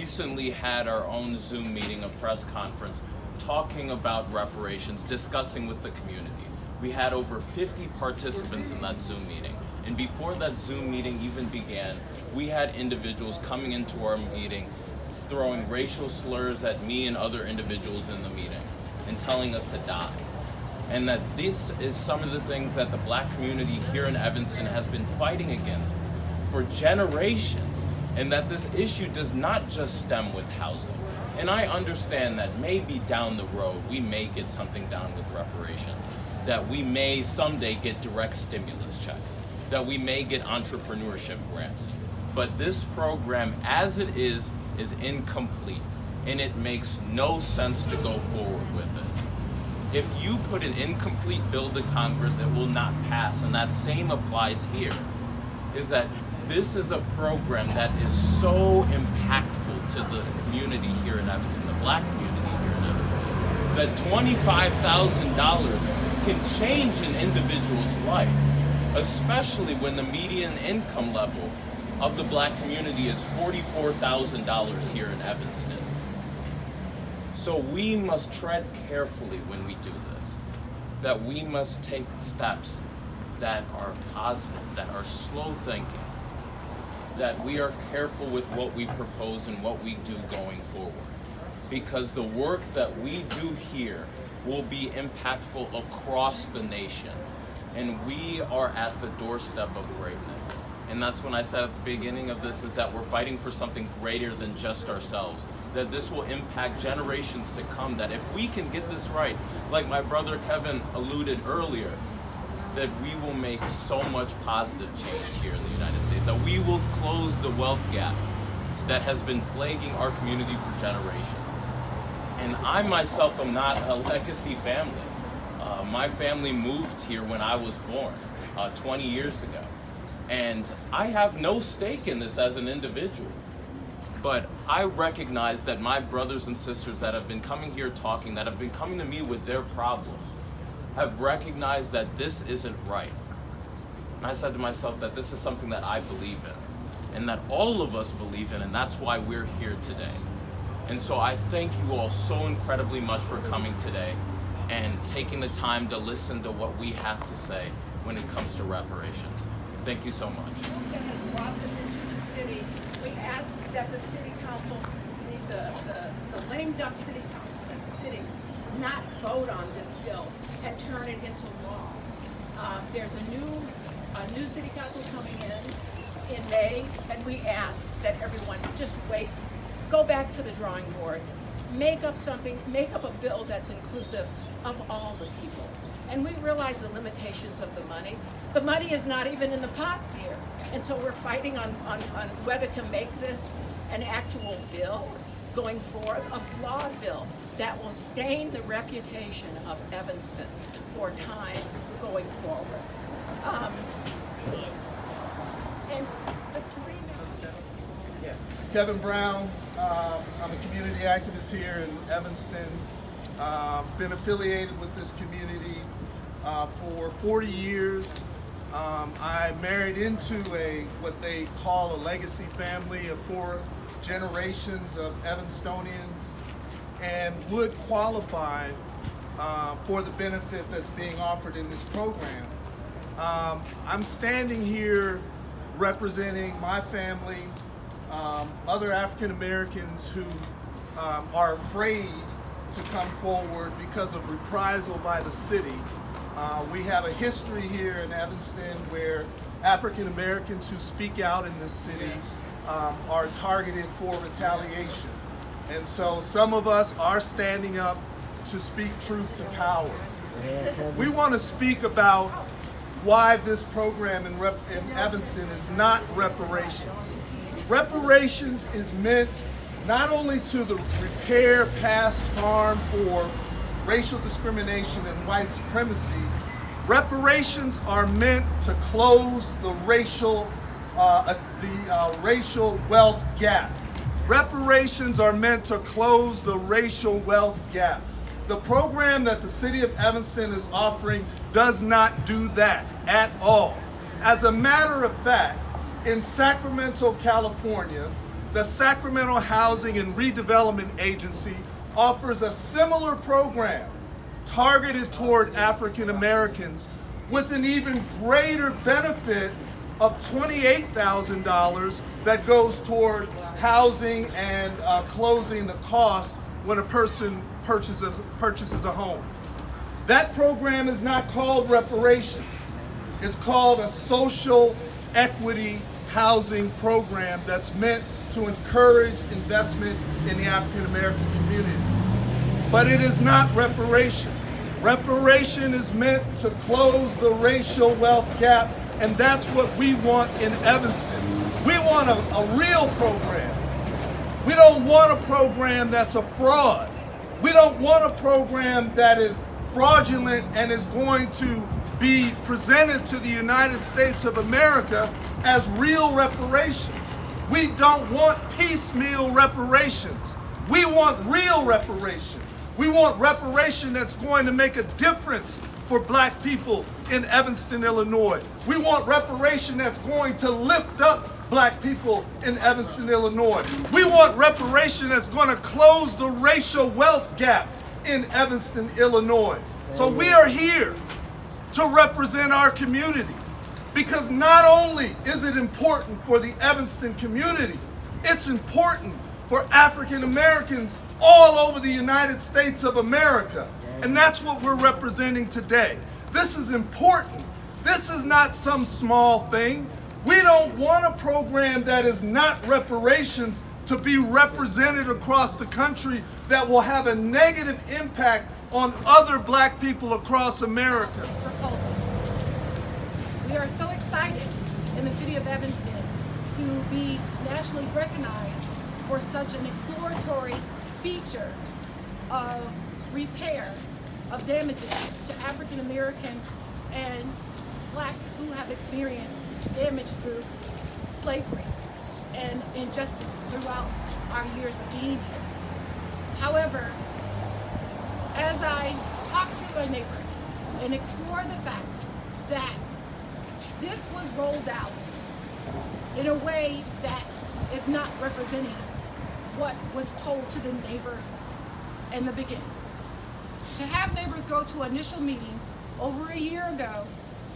recently had our own Zoom meeting, a press conference, talking about reparations, discussing with the community. We had over 50 participants in that Zoom meeting. And before that Zoom meeting even began, we had individuals coming into our meeting throwing racial slurs at me and other individuals in the meeting and telling us to die. And that this is some of the things that the Black community here in Evanston has been fighting against for generations, and that this issue does not just stem with housing. And I understand that maybe down the road we may get something done with reparations, that we may someday get direct stimulus checks, that we may get entrepreneurship grants. But this program, as it is incomplete, and it makes no sense to go forward with it. If you put an incomplete bill to Congress, it will not pass, and that same applies here, is that this is a program that is so impactful to the community here in Evanston, the Black community here in Evanston, that $25,000 can change an individual's life, especially when the median income level of the Black community is $44,000 here in Evanston. So we must tread carefully when we do this, that we must take steps that are positive, that are slow thinking, that we are careful with what we propose and what we do going forward. Because the work that we do here will be impactful across the nation. And we are at the doorstep of greatness. And that's when I said at the beginning of this is that we're fighting for something greater than just ourselves. That this will impact generations to come. That if we can get this right, like my brother Kevin alluded earlier, that we will make so much positive change here in the United States, that we will close the wealth gap that has been plaguing our community for generations. And I myself am not a legacy family. My family moved here when I was born, 20 years ago. And I have no stake in this as an individual. But I recognize that my brothers and sisters that have been coming here talking, that have been coming to me with their problems, have recognized that this isn't right. And I said to myself that this is something that I believe in, and that all of us believe in, and that's why we're here today. And so I thank you all so incredibly much for coming today and taking the time to listen to what we have to say when it comes to reparations. Thank you so much. That has brought this into the city. We ask that the city council, the lame duck city council that's sitting, not vote on this bill and turn it into law. There's a new city council coming in May, and we ask that everyone just wait, go back to the drawing board, make up a bill that's inclusive of all the people. And we realize the limitations of the money. The money is not even in the pots here. And so we're fighting on whether to make this an actual bill going forth, a flawed bill that will stain the reputation of Evanston for time going forward. And the 3 minutes. Kevin Brown, I'm a community activist here in Evanston. Been affiliated with this community for 40 years. I married into what they call a legacy family of 4 generations of Evanstonians, and would qualify for the benefit that's being offered in this program. I'm standing here representing my family, other African Americans who are afraid to come forward because of reprisal by the city. We have a history here in Evanston where African Americans who speak out in this city are targeted for retaliation. And so some of us are standing up to speak truth to power. We want to speak about why this program in Evanston is not reparations. Reparations is meant not only to repair past harm for racial discrimination and white supremacy. Reparations are meant to close the racial wealth gap. Reparations are meant to close the racial wealth gap. The program that the city of Evanston is offering does not do that at all. As a matter of fact, in Sacramento, California, the Sacramento Housing and Redevelopment Agency offers a similar program targeted toward African Americans with an even greater benefit of $28,000 that goes toward housing and closing the costs when a person purchases a home. That program is not called reparations. It's called a social equity housing program that's meant to encourage investment in the African American community. But it is not reparation. Reparation is meant to close the racial wealth gap, and that's what we want in Evanston. We want a real program. We don't want a program that's a fraud. We don't want a program that is fraudulent and is going to be presented to the United States of America as real reparations. We don't want piecemeal reparations. We want real reparation. We want reparation that's going to make a difference for black people in Evanston, Illinois. We want reparation that's going to lift up black people in Evanston, Illinois. We want reparation that's going to close the racial wealth gap in Evanston, Illinois. So we are here to represent our community, because not only is it important for the Evanston community, it's important for African Americans all over the United States of America. And that's what we're representing today. This is important. This is not some small thing. We don't want a program that is not reparations to be represented across the country that will have a negative impact on other black people across America. Proposal. We are so excited in the city of Evanston to be nationally recognized for such an exploratory feature of repair of damages to African Americans and blacks who have experienced damage through slavery and injustice throughout our years of being here. However, as I talk to our neighbors and explore the fact that this was rolled out in a way that is not representing what was told to the neighbors in the beginning. To have neighbors go to initial meetings over a year ago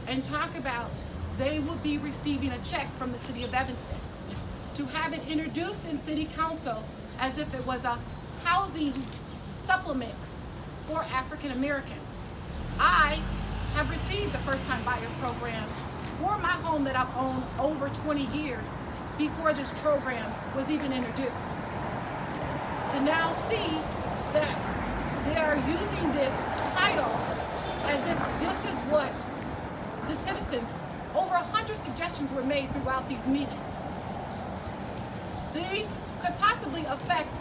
and talk about they would be receiving a check from the city of Evanston, to have it introduced in city council as if it was a housing supplement for African Americans. I have received the first-time buyer program for my home that I've owned over 20 years before this program was even introduced. To now see that they are using this title as if this is what the citizens, over 100 suggestions were made throughout these meetings. These could possibly affect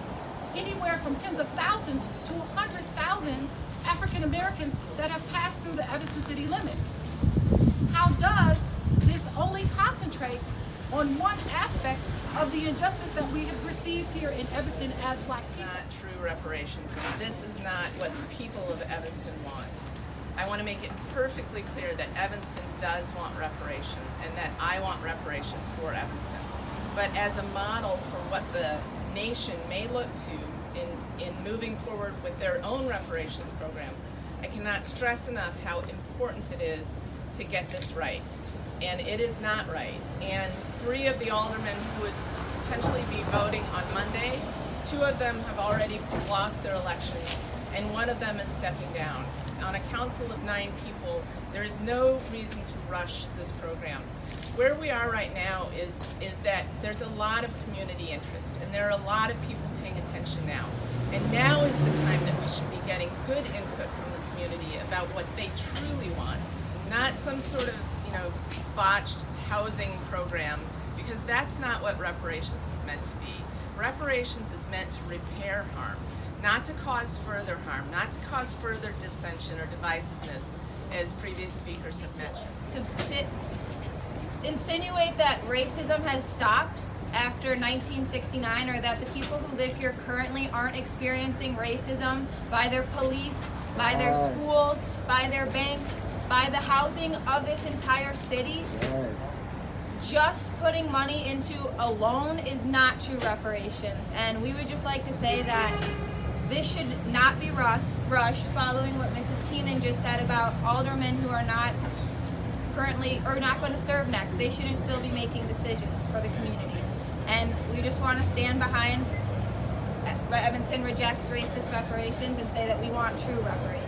anywhere from tens of thousands to 100,000 African Americans that have passed through the Evanston city limits. How does this only concentrate on one aspect of the injustice that we have received here in Evanston as black people? It's not true reparations, and this is not what the people of Evanston want. I want to make it perfectly clear that Evanston does want reparations and that I want reparations for Evanston. But as a model for what the nation may look to in moving forward with their own reparations program, I cannot stress enough how important it is to get this right. And it is not right. And 3 of the aldermen who would potentially be voting on Monday, 2 of them have already lost their elections, and 1 of them is stepping down. On a council of 9 people, there is no reason to rush this program. Where we are right now is that there's a lot of community interest, and there are a lot of people paying attention now. And now is the time that we should be getting good input from the community about what they truly want, not some sort of, botched housing program, because that's not what reparations is meant to be. Reparations is meant to repair harm, not to cause further harm, not to cause further dissension or divisiveness, as previous speakers have mentioned. To insinuate that racism has stopped after 1969, or that the people who live here currently aren't experiencing racism by their police, by their schools, by their banks, by the housing of this entire city, just putting money into a loan is not true reparations. And we would just like to say that this should not be rushed following what Mrs. Keenan just said about aldermen who are not currently or not going to serve next. They shouldn't still be making decisions for the community. And we just want to stand behind Evanston rejects racist reparations and say that we want true reparations.